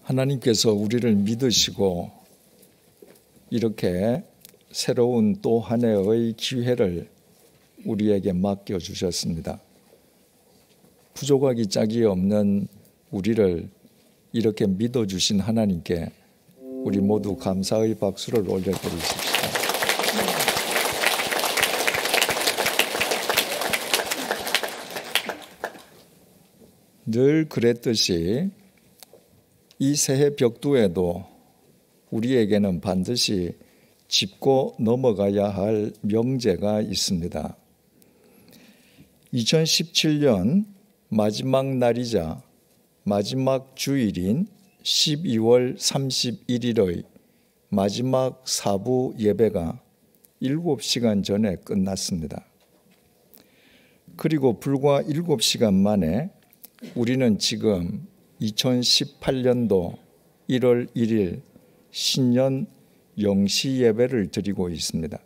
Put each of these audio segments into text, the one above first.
하나님께서 우리를 믿으시고 이렇게 새로운 또 한 해의 기회를 우리에게 맡겨주셨습니다. 부족하기 짝이 없는 우리를 이렇게 믿어주신 하나님께 우리 모두 감사의 박수를 올려드리십시다. 늘 그랬듯이 이 새해 벽두에도 우리에게는 반드시 짚고 넘어가야 할 명제가 있습니다. 2017년 마지막 날이자 마지막 주일인 12월 31일의 마지막 사부 예배가 7시간 전에 끝났습니다. 그리고 불과 7시간 만에 우리는 지금 2018년도 1월 1일 신년 영시 예배를 드리고 있습니다.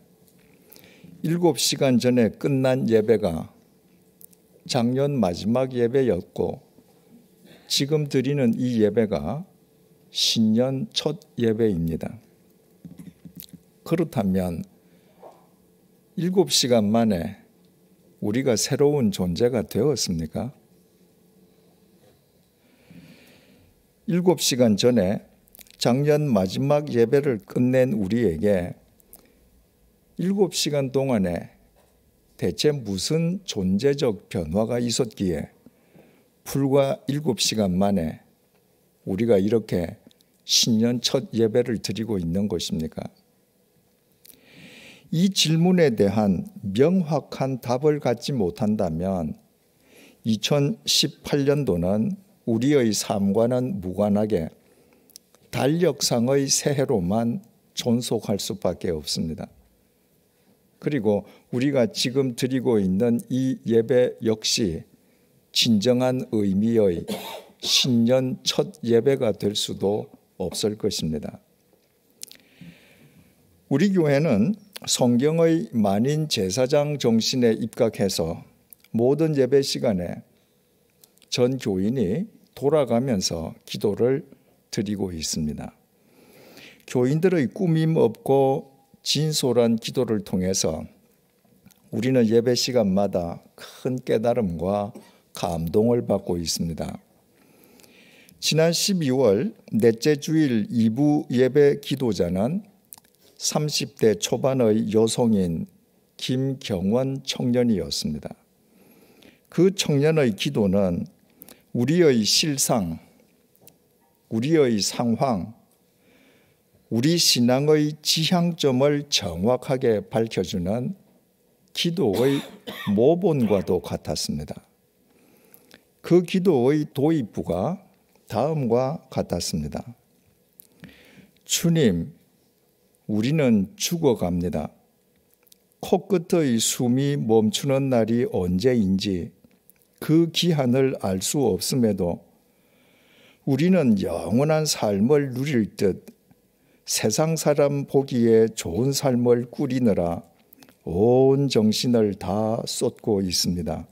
7시간 전에 끝난 예배가 작년 마지막 예배였고 지금 드리는 이 예배가 신년 첫 예배입니다. 그렇다면 7시간 만에 우리가 새로운 존재가 되었습니까? 7시간 전에 작년 마지막 예배를 끝낸 우리에게 7시간 동안에 대체 무슨 존재적 변화가 있었기에 불과 7시간 만에 우리가 이렇게 신년 첫 예배를 드리고 있는 것입니까? 이 질문에 대한 명확한 답을 갖지 못한다면 2018년도는 우리의 삶과는 무관하게 달력상의 새해로만 존속할 수밖에 없습니다. 그리고 우리가 지금 드리고 있는 이 예배 역시 진정한 의미의 신년 첫 예배가 될 수도 없을 것입니다. 우리 교회는 성경의 만인 제사장 정신에 입각해서 모든 예배 시간에 전 교인이 돌아가면서 기도를 드리고 있습니다. 교인들의 꾸밈 없고 진솔한 기도를 통해서 우리는 예배 시간마다 큰 깨달음과 감동을 받고 있습니다. 지난 12월 넷째 주일 2부 예배 기도자는 30대 초반의 여성인 김경원 청년이었습니다. 그 청년의 기도는 우리의 실상, 우리의 상황, 우리 신앙의 지향점을 정확하게 밝혀주는 기도의 모본과도 같았습니다. 그 기도의 도입부가 다음과 같았습니다. 주님, 우리는 죽어갑니다. 코끝의 숨이 멈추는 날이 언제인지 그 기한을 알 수 없음에도 우리는 영원한 삶을 누릴 듯 세상 사람 보기에 좋은 삶을 꾸리느라 온 정신을 다 쏟고 있습니다.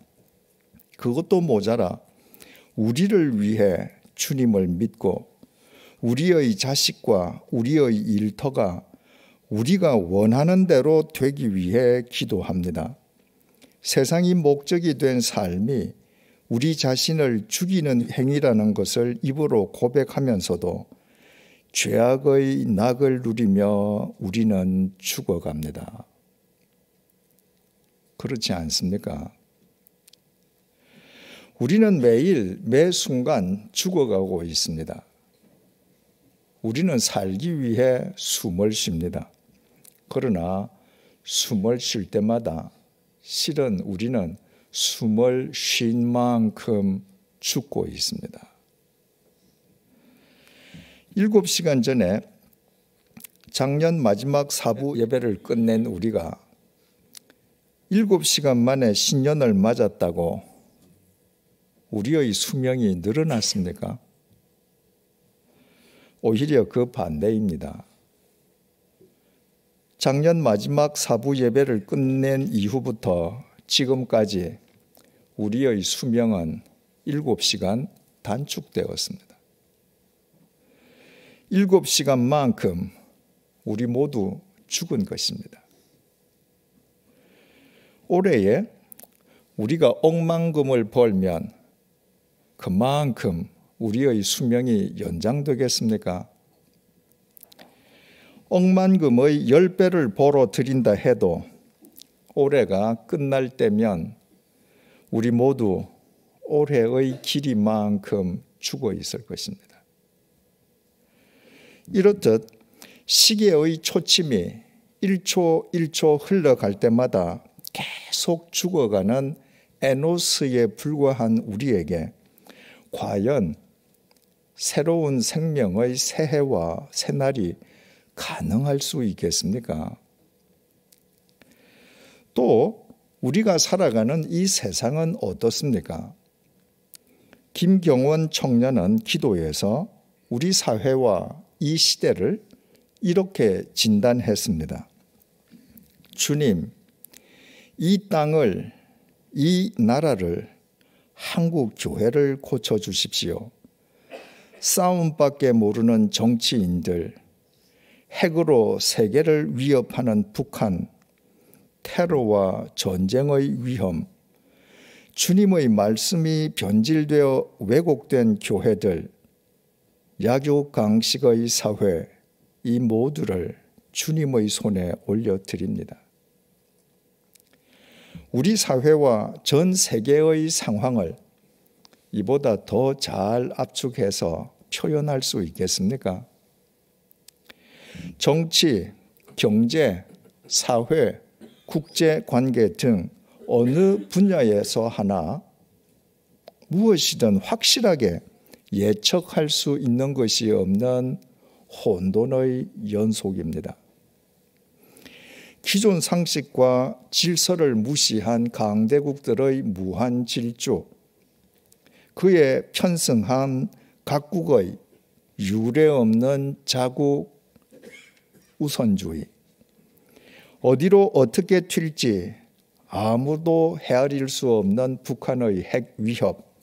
그것도 모자라 우리를 위해 주님을 믿고 우리의 자식과 우리의 일터가 우리가 원하는 대로 되기 위해 기도합니다. 세상이 목적이 된 삶이 우리 자신을 죽이는 행위라는 것을 입으로 고백하면서도 죄악의 낙을 누리며 우리는 죽어갑니다. 그렇지 않습니까? 우리는 매일 매 순간 죽어가고 있습니다. 우리는 살기 위해 숨을 쉽니다. 그러나 숨을 쉴 때마다 실은 우리는 숨을 쉰 만큼 죽고 있습니다. 7시간 전에 작년 마지막 사부 예배를 끝낸 우리가 7시간 만에 신년을 맞았다고 우리의 수명이 늘어났습니까? 오히려 그 반대입니다. 작년 마지막 사부 예배를 끝낸 이후부터 지금까지 우리의 수명은 7시간 단축되었습니다. 7시간만큼 우리 모두 죽은 것입니다. 올해에 우리가 억만금을 벌면 그만큼 우리의 수명이 연장되겠습니까? 억만금의 10배를 벌어들인다 해도 올해가 끝날 때면 우리 모두 올해의 길이만큼 죽어 있을 것입니다. 이렇듯 시계의 초침이 1초 1초 흘러갈 때마다 계속 죽어가는 에노스에 불과한 우리에게 과연 새로운 생명의 새해와 새날이 가능할 수 있겠습니까? 또 우리가 살아가는 이 세상은 어떻습니까? 김경원 청년은 기도에서 우리 사회와 이 시대를 이렇게 진단했습니다. 주님, 이 땅을, 이 나라를, 한국 교회를 고쳐주십시오. 싸움밖에 모르는 정치인들, 핵으로 세계를 위협하는 북한, 테러와 전쟁의 위험, 주님의 말씀이 변질되어 왜곡된 교회들, 약육강식의 사회, 이 모두를 주님의 손에 올려드립니다. 우리 사회와 전 세계의 상황을 이보다 더 잘 압축해서 표현할 수 있겠습니까? 정치, 경제, 사회, 국제관계 등 어느 분야에서 하나 무엇이든 확실하게 예측할 수 있는 것이 없는 혼돈의 연속입니다. 기존 상식과 질서를 무시한 강대국들의 무한 질주, 그에 편승한 각국의 유례없는 자국 우선주의, 어디로 어떻게 튈지 아무도 헤아릴 수 없는 북한의 핵 위협,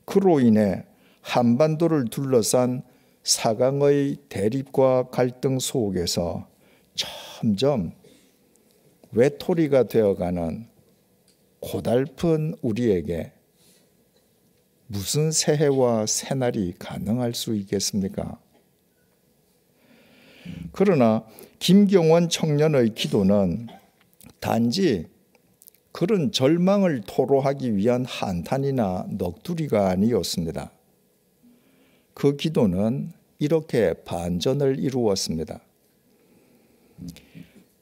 그로 인해 한반도를 둘러싼 4강의 대립과 갈등 속에서 점점 외톨이가 되어가는 고달픈 우리에게 무슨 새해와 새날이 가능할 수 있겠습니까? 그러나 김경원 청년의 기도는 단지 그런 절망을 토로하기 위한 한탄이나 넋두리가 아니었습니다. 그 기도는 이렇게 반전을 이루었습니다.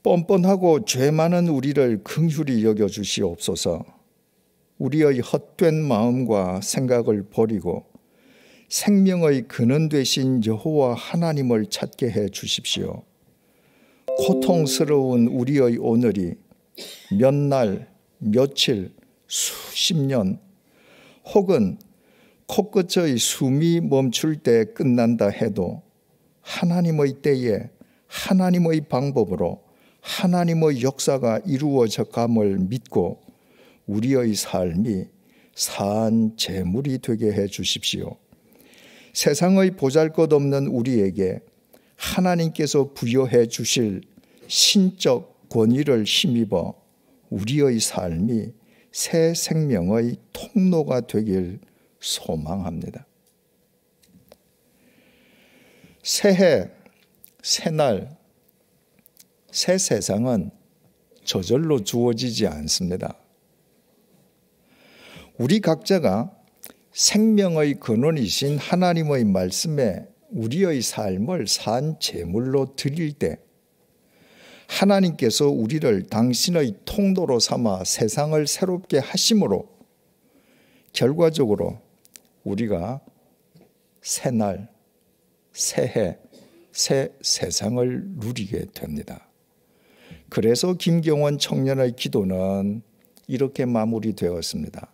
뻔뻔하고 죄 많은 우리를 긍휼히 여겨주시옵소서. 우리의 헛된 마음과 생각을 버리고 생명의 근원 되신 여호와 하나님을 찾게 해 주십시오. 고통스러운 우리의 오늘이 몇 날, 며칠, 수십 년 혹은 코끝의 숨이 멈출 때 끝난다 해도 하나님의 때에 하나님의 방법으로 하나님의 역사가 이루어져 감을 믿고 우리의 삶이 산 재물이 되게 해 주십시오. 세상의 보잘것없는 우리에게 하나님께서 부여해 주실 신적 권위를 힘입어 우리의 삶이 새 생명의 통로가 되길 소망합니다. 새해, 새날, 새 세상은 저절로 주어지지 않습니다. 우리 각자가 생명의 근원이신 하나님의 말씀에 우리의 삶을 산 제물로 드릴 때 하나님께서 우리를 당신의 통로로 삼아 세상을 새롭게 하심으로 결과적으로 우리가 새날, 새해, 새 세상을 누리게 됩니다. 그래서 김경원 청년의 기도는 이렇게 마무리되었습니다.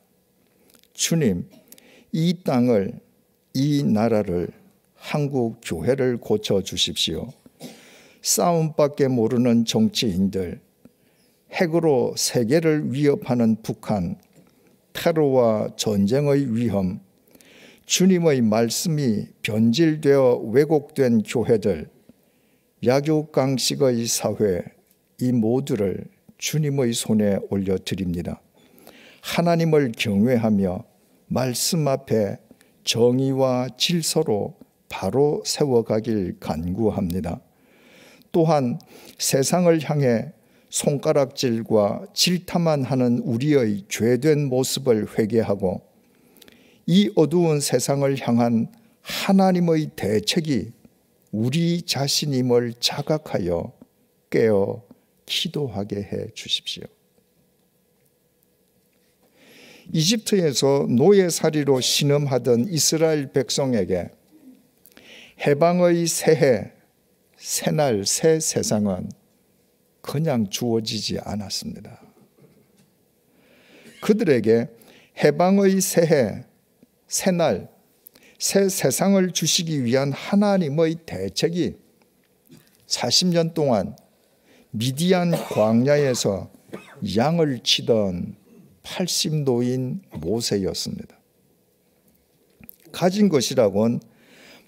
주님, 이 땅을, 이 나라를, 한국 교회를 고쳐주십시오. 싸움밖에 모르는 정치인들, 핵으로 세계를 위협하는 북한, 테러와 전쟁의 위험, 주님의 말씀이 변질되어 왜곡된 교회들, 약육강식의 사회, 이 모두를 주님의 손에 올려드립니다. 하나님을 경외하며 말씀 앞에 정의와 질서로 바로 세워가길 간구합니다. 또한 세상을 향해 손가락질과 질타만 하는 우리의 죄된 모습을 회개하고 이 어두운 세상을 향한 하나님의 대책이 우리 자신임을 자각하여 깨어 기도하게 해 주십시오. 이집트에서 노예살이로 신음하던 이스라엘 백성에게 해방의 새해, 새날, 새 세상은 그냥 주어지지 않았습니다. 그들에게 해방의 새해, 새날, 새 세상을 주시기 위한 하나님의 대책이 40년 동안 미디안 광야에서 양을 치던 80노인 모세였습니다. 가진 것이라곤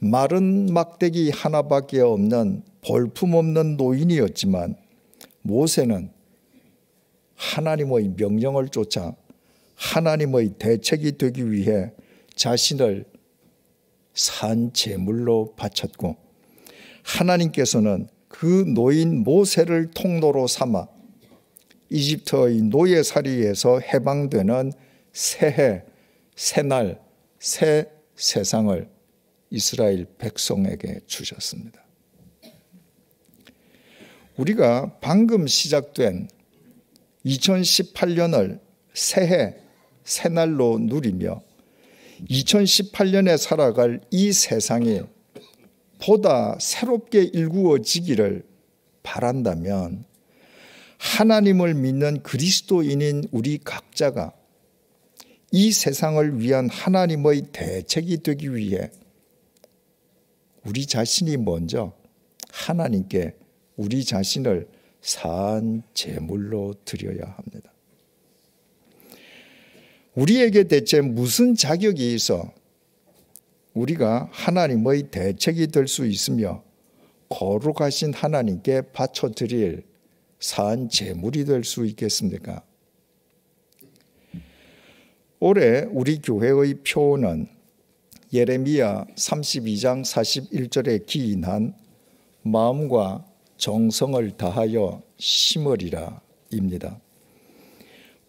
마른 막대기 하나밖에 없는 볼품없는 노인이었지만 모세는 하나님의 명령을 쫓아 하나님의 대책이 되기 위해 자신을 산 제물로 바쳤고 하나님께서는 그 노인 모세를 통로로 삼아 이집트의 노예살이에서 해방되는 새해, 새날, 새 세상을 이스라엘 백성에게 주셨습니다. 우리가 방금 시작된 2018년을 새해, 새날로 누리며 2018년에 살아갈 이 세상이 보다 새롭게 일구어지기를 바란다면 하나님을 믿는 그리스도인인 우리 각자가 이 세상을 위한 하나님의 대책이 되기 위해 우리 자신이 먼저 하나님께 우리 자신을 산 제물로 드려야 합니다. 우리에게 대체 무슨 자격이 있어 우리가 하나님의 대책이 될 수 있으며 거룩하신 하나님께 바쳐드릴 산 제물이 될 수 있겠습니까? 올해 우리 교회의 표어는 예레미야 32장 41절에 기인한 마음과 정성을 다하여 심으리라 입니다.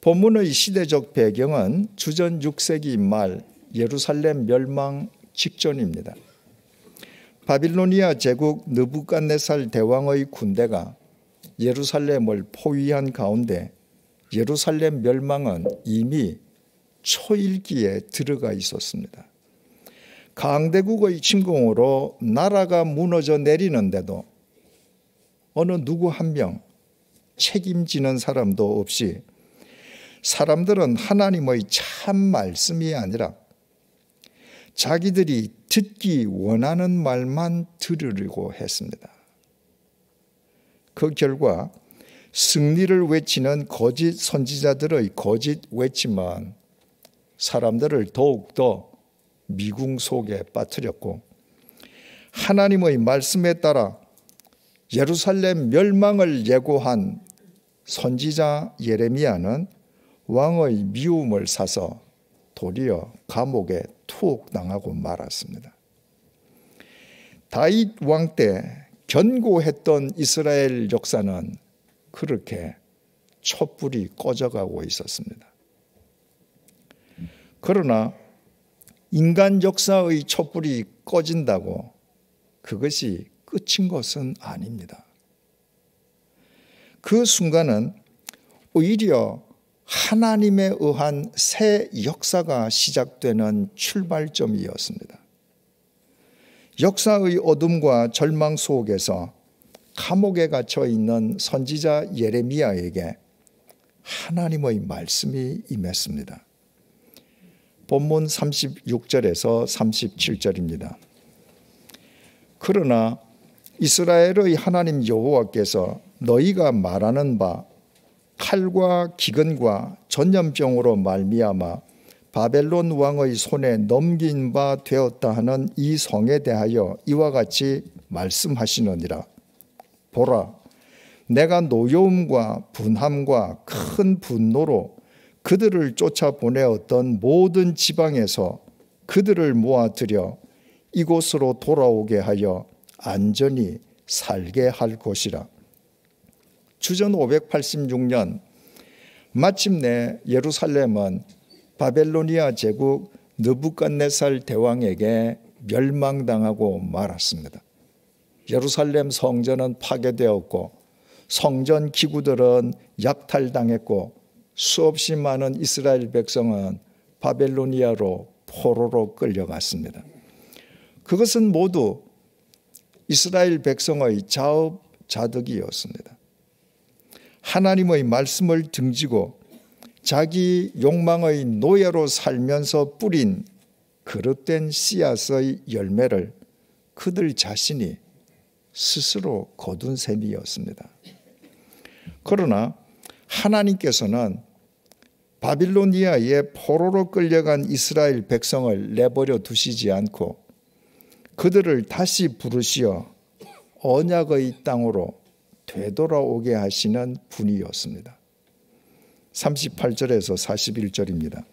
본문의 시대적 배경은 주전 6세기 말 예루살렘 멸망 직전입니다. 바빌로니아 제국 느부갓네살 대왕의 군대가 예루살렘을 포위한 가운데 예루살렘 멸망은 이미 초일기에 들어가 있었습니다. 강대국의 침공으로 나라가 무너져 내리는데도 어느 누구 한 명 책임지는 사람도 없이 사람들은 하나님의 참 말씀이 아니라 자기들이 듣기 원하는 말만 들으려고 했습니다. 그 결과 승리를 외치는 거짓 선지자들의 거짓 외침은 사람들을 더욱더 미궁 속에 빠뜨렸고 하나님의 말씀에 따라 예루살렘 멸망을 예고한 선지자 예레미야는 왕의 미움을 사서 도리어 감옥에 투옥당하고 말았습니다. 다윗 왕 때 견고했던 이스라엘 역사는 그렇게 촛불이 꺼져가고 있었습니다. 그러나 인간 역사의 촛불이 꺼진다고 그것이 끝인 것은 아닙니다. 그 순간은 오히려 하나님에 의한 새 역사가 시작되는 출발점이었습니다. 역사의 어둠과 절망 속에서 감옥에 갇혀 있는 선지자 예레미야에게 하나님의 말씀이 임했습니다. 본문 36절에서 37절입니다. 그러나 이스라엘의 하나님 여호와께서 너희가 말하는 바 칼과 기근과 전염병으로 말미암아 바벨론 왕의 손에 넘긴 바 되었다 하는 이 성에 대하여 이와 같이 말씀하시느니라. 보라, 내가 노여움과 분함과 큰 분노로 그들을 쫓아보내었던 모든 지방에서 그들을 모아들여 이곳으로 돌아오게 하여 안전히 살게 할 것이라. 주전 586년 마침내 예루살렘은 바벨로니아 제국 느부갓네살 대왕에게 멸망당하고 말았습니다. 예루살렘 성전은 파괴되었고 성전 기구들은 약탈당했고 수없이 많은 이스라엘 백성은 바벨로니아로 포로로 끌려갔습니다. 그것은 모두 이스라엘 백성의 자업자득이었습니다. 하나님의 말씀을 등지고 자기 욕망의 노예로 살면서 뿌린 그릇된 씨앗의 열매를 그들 자신이 스스로 거둔 셈이었습니다. 그러나 하나님께서는 바빌로니아에 포로로 끌려간 이스라엘 백성을 내버려 두시지 않고 그들을 다시 부르시어 언약의 땅으로 되돌아오게 하시는 분이었습니다. 38절에서 41절입니다.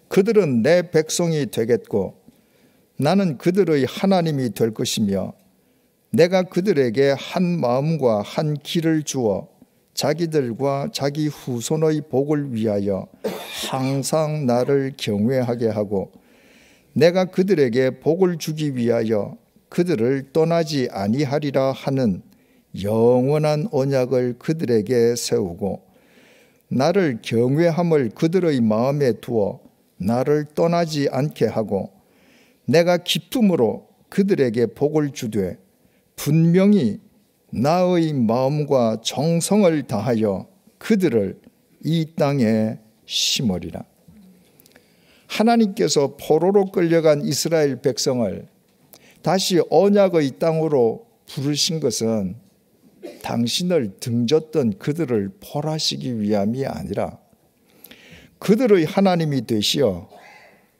그들은 내 백성이 되겠고 나는 그들의 하나님이 될 것이며 내가 그들에게 한 마음과 한 길을 주어 자기들과 자기 후손의 복을 위하여 항상 나를 경외하게 하고 내가 그들에게 복을 주기 위하여 그들을 떠나지 아니하리라 하는 영원한 언약을 그들에게 세우고 나를 경외함을 그들의 마음에 두어 나를 떠나지 않게 하고 내가 기쁨으로 그들에게 복을 주되 분명히 나의 마음과 정성을 다하여 그들을 이 땅에 심으리라. 하나님께서 포로로 끌려간 이스라엘 백성을 다시 언약의 땅으로 부르신 것은 당신을 등졌던 그들을 벌하시기 위함이 아니라 그들의 하나님이 되시어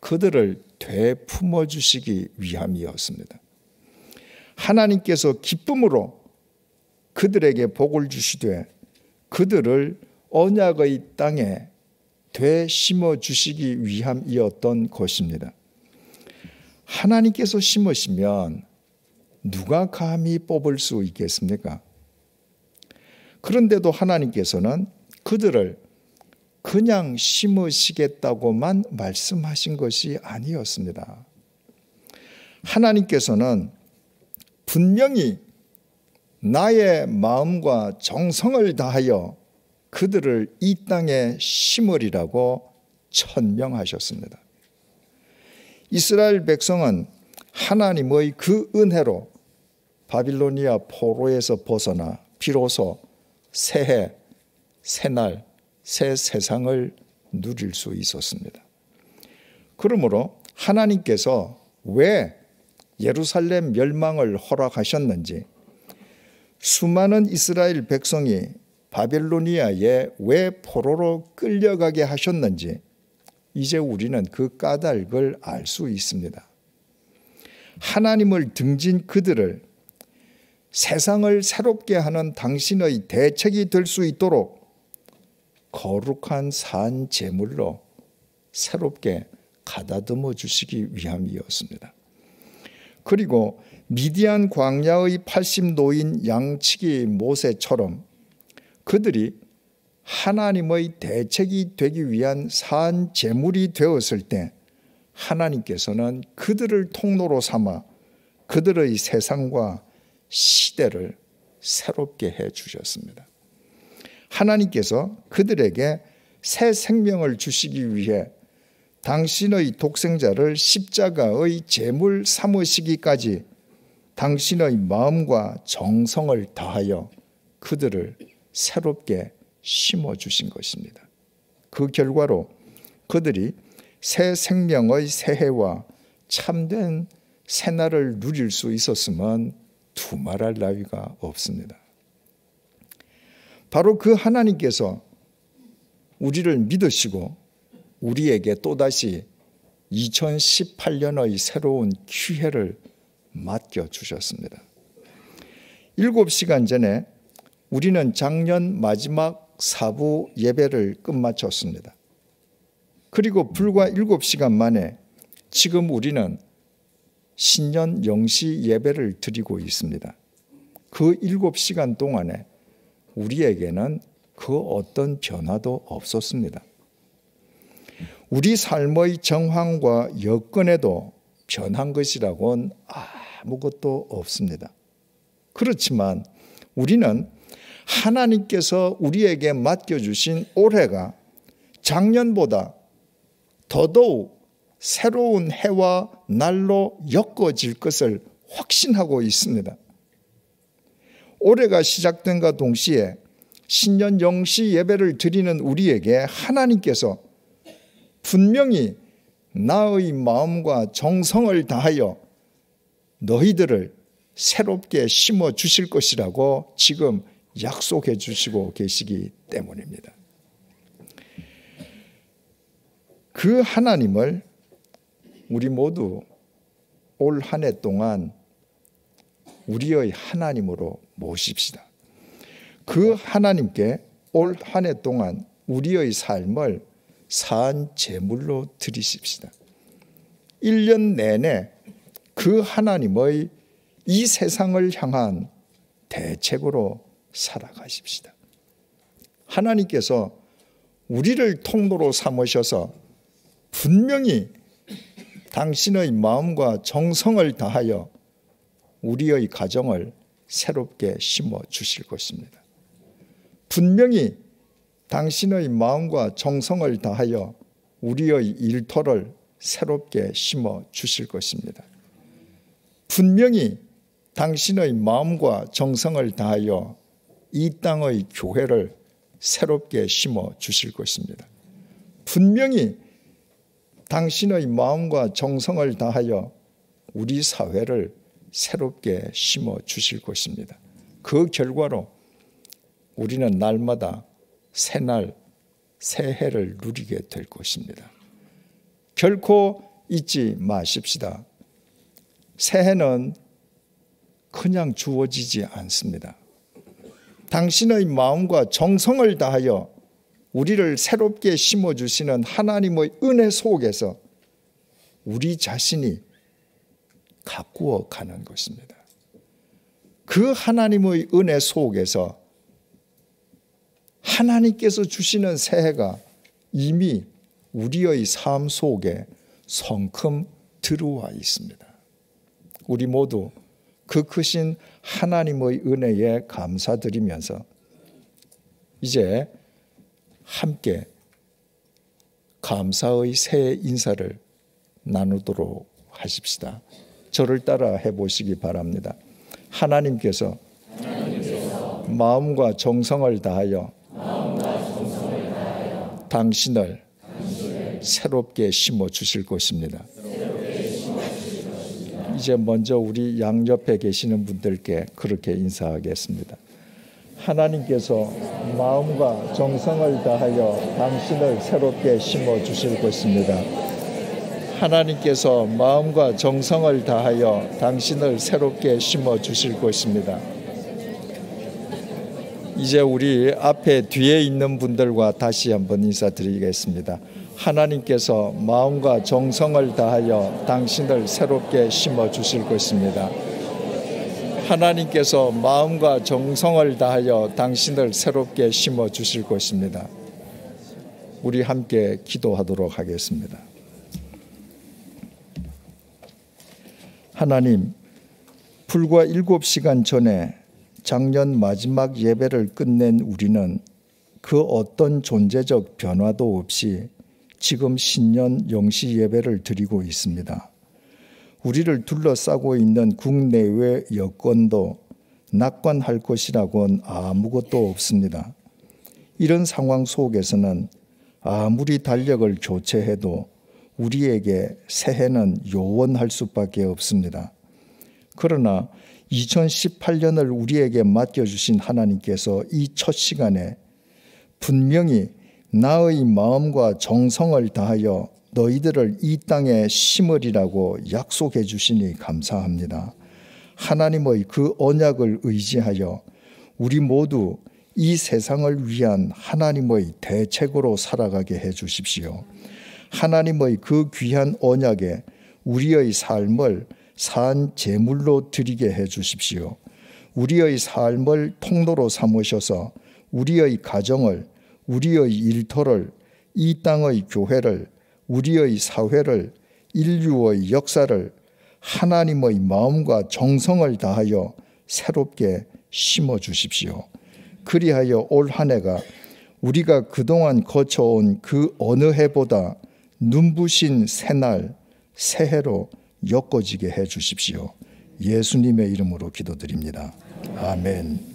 그들을 되품어 주시기 위함이었습니다. 하나님께서 기쁨으로 그들에게 복을 주시되 그들을 언약의 땅에 되심어 주시기 위함이었던 것입니다. 하나님께서 심으시면 누가 감히 뽑을 수 있겠습니까? 그런데도 하나님께서는 그들을 그냥 심으시겠다고만 말씀하신 것이 아니었습니다. 하나님께서는 분명히 나의 마음과 정성을 다하여 그들을 이 땅에 심으리라고 천명하셨습니다. 이스라엘 백성은 하나님의 그 은혜로 바빌로니아 포로에서 벗어나 비로소 새해, 새날, 새 세상을 누릴 수 있었습니다. 그러므로 하나님께서 왜 예루살렘 멸망을 허락하셨는지, 수많은 이스라엘 백성이 바벨로니아에 왜 포로로 끌려가게 하셨는지 이제 우리는 그 까닭을 알 수 있습니다. 하나님을 등진 그들을 세상을 새롭게 하는 당신의 대책이 될 수 있도록 거룩한 산 제물로 새롭게 가다듬어 주시기 위함이었습니다. 그리고 미디안 광야의 80노인 양치기 모세처럼 그들이 하나님의 대책이 되기 위한 산 제물이 되었을 때 하나님께서는 그들을 통로로 삼아 그들의 세상과 시대를 새롭게 해 주셨습니다. 하나님께서 그들에게 새 생명을 주시기 위해 당신의 독생자를 십자가의 제물 삼으시기까지 당신의 마음과 정성을 다하여 그들을 새롭게 심어주신 것입니다. 그 결과로 그들이 새 생명의 새해와 참된 새날을 누릴 수 있었으면 두말할 나위가 없습니다. 바로 그 하나님께서 우리를 믿으시고 우리에게 또다시 2018년의 새로운 기회를 맡겨주셨습니다. 7시간 전에 우리는 작년 마지막 사부 예배를 끝마쳤습니다. 그리고 불과 7시간 만에 지금 우리는 신년 영시 예배를 드리고 있습니다. 그 7시간 동안에 우리에게는 그 어떤 변화도 없었습니다. 우리 삶의 정황과 여건에도 변한 것이라고는 아무것도 없습니다. 그렇지만 우리는 하나님께서 우리에게 맡겨주신 올해가 작년보다 더더욱 새로운 해와 날로 엮어질 것을 확신하고 있습니다. 올해가 시작된과 동시에 신년 영시 예배를 드리는 우리에게 하나님께서 분명히 나의 마음과 정성을 다하여 너희들을 새롭게 심어 주실 것이라고 지금 약속해 주시고 계시기 때문입니다. 그 하나님을 우리 모두 올 한 해 동안 우리의 하나님으로 모십시다. 그 하나님께 올 한 해 동안 우리의 삶을 산 제물로 드리십시다. 1년 내내 그 하나님의 이 세상을 향한 대책으로 살아가십시다. 하나님께서 우리를 통로로 삼으셔서 분명히 당신의 마음과 정성을 다하여 우리의 가정을 새롭게 심어 주실 것입니다. 분명히 당신의 마음과 정성을 다하여 우리의 일터를 새롭게 심어 주실 것입니다. 분명히 당신의 마음과 정성을 다하여 이 땅의 교회를 새롭게 심어 주실 것입니다. 분명히 당신의 마음과 정성을 다하여 우리 사회를 새롭게 심어 주실 것입니다. 그 결과로 우리는 날마다 새날, 새해를 누리게 될 것입니다. 결코 잊지 마십시다. 새해는 그냥 주어지지 않습니다. 당신의 마음과 정성을 다하여 우리를 새롭게 심어주시는 하나님의 은혜 속에서 우리 자신이 가꾸어 가는 것입니다. 그 하나님의 은혜 속에서 하나님께서 주시는 새해가 이미 우리의 삶 속에 성큼 들어와 있습니다. 우리 모두 그 크신 하나님의 은혜에 감사드리면서 이제 함께 감사의 새해 인사를 나누도록 하십시다. 저를 따라 해보시기 바랍니다. 하나님께서 마음과 정성을 다하여 당신을 새롭게 심어 주실 것입니다. 이제 먼저 우리 양옆에 계시는 분들께 그렇게 인사하겠습니다. 하나님께서 마음과 정성을 다하여 당신을 새롭게 심어 주실 것입니다. 하나님께서 마음과 정성을 다하여 당신을 새롭게 심어 주실 것입니다. 이제 우리 앞에 뒤에 있는 분들과 다시 한번 인사드리겠습니다. 하나님께서 마음과 정성을 다하여 당신을 새롭게 심어 주실 것입니다. 하나님께서 마음과 정성을 다하여 당신을 새롭게 심어 주실 것입니다. 우리 함께 기도하도록 하겠습니다. 하나님, 불과 7시간 전에 작년 마지막 예배를 끝낸 우리는 그 어떤 존재적 변화도 없이 지금 신년 영시 예배를 드리고 있습니다. 우리를 둘러싸고 있는 국내외 여건도 낙관할 것이라고는 아무것도 없습니다. 이런 상황 속에서는 아무리 달력을 교체해도 우리에게 새해는 요원할 수밖에 없습니다. 그러나 2018년을 우리에게 맡겨주신 하나님께서 이 첫 시간에 분명히 나의 마음과 정성을 다하여 너희들을 이 땅에 심으리라고 약속해 주시니 감사합니다. 하나님의 그 언약을 의지하여 우리 모두 이 세상을 위한 하나님의 대책으로 살아가게 해 주십시오. 하나님의 그 귀한 언약에 우리의 삶을 산 제물로 드리게 해 주십시오. 우리의 삶을 통로로 삼으셔서 우리의 가정을, 우리의 일터를, 이 땅의 교회를, 우리의 사회를, 인류의 역사를 하나님의 마음과 정성을 다하여 새롭게 심어 주십시오. 그리하여 올 한 해가 우리가 그동안 거쳐온 그 어느 해보다 눈부신 새날, 새해로 엮어지게 해 주십시오. 예수님의 이름으로 기도드립니다. 아멘.